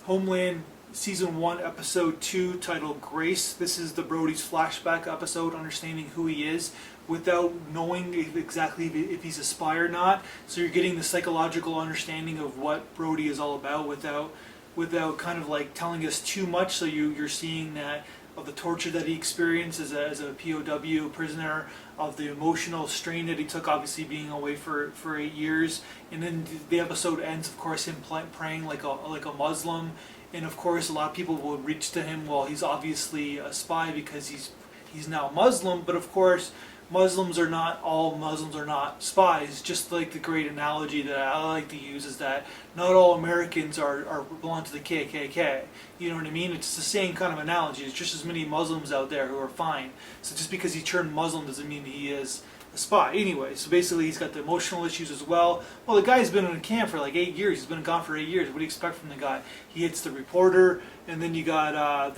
Homeland Season 1, Episode 2, titled Grace. This is the Brody's flashback episode, understanding who he is without knowing exactly if he's a spy or not. So you're getting the psychological understanding of what Brody is all about without kind of like telling us too much. So you're seeing that of the torture that he experienced as a POW prisoner, of the emotional strain that he took, obviously being away for 8 years, and then the episode ends, of course, him praying like a Muslim, and of course a lot of people will reach to him. Well, he's obviously a spy because he's now Muslim, but of course Muslims are not spies. Just like the great analogy that I like to use is that not all Americans are belong to the KKK. You know what I mean? It's the same kind of analogy. There's just as many Muslims out there who are fine. So just because he turned Muslim doesn't mean he is a spy. Anyway, so basically he's got the emotional issues as well. Well, the guy's been in camp for like 8 years. He's been gone for 8 years. What do you expect from the guy? He hits the reporter, and then you got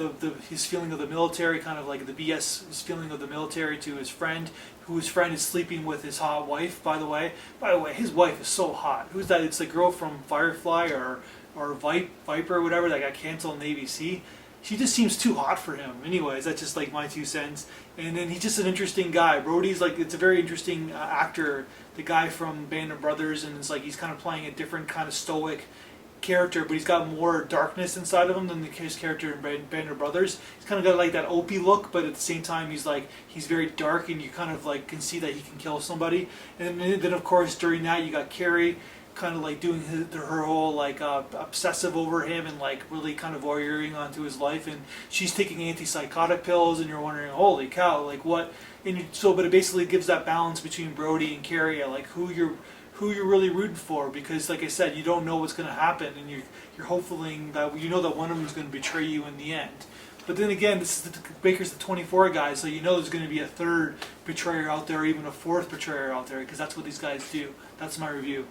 his feeling of the military, kind of like the BS, his feeling of the military to his friend, whose friend is sleeping with his hot wife, by the way. By the way, his wife is so hot. Who's that? It's the girl from Firefly or Viper or whatever that got canceled on ABC. She just seems too hot for him. Anyways, that's just like my 2 cents. And then he's just an interesting guy. Brody's like, it's a very interesting actor, the guy from Band of Brothers, and it's like he's kind of playing a different kind of stoic character, but he's got more darkness inside of him than his character in Band of Brothers. He's kind of got like that Opie look, but at the same time he's very dark, and you kind of like can see that he can kill somebody. And then of course during that you got Carrie kind of like doing her whole like obsessive over him and like really kind of voyeuring onto his life, and she's taking antipsychotic pills, and you're wondering, holy cow, like what? And but it basically gives that balance between Brody and Carrie, like who you're really rooting for, because like I said, you don't know what's going to happen, and you're hoping that you know that one of them is going to betray you in the end. But then again, this is Baker's the 24 guy, so you know there's going to be a third betrayer out there, or even a fourth betrayer out there, because that's what these guys do. That's my review.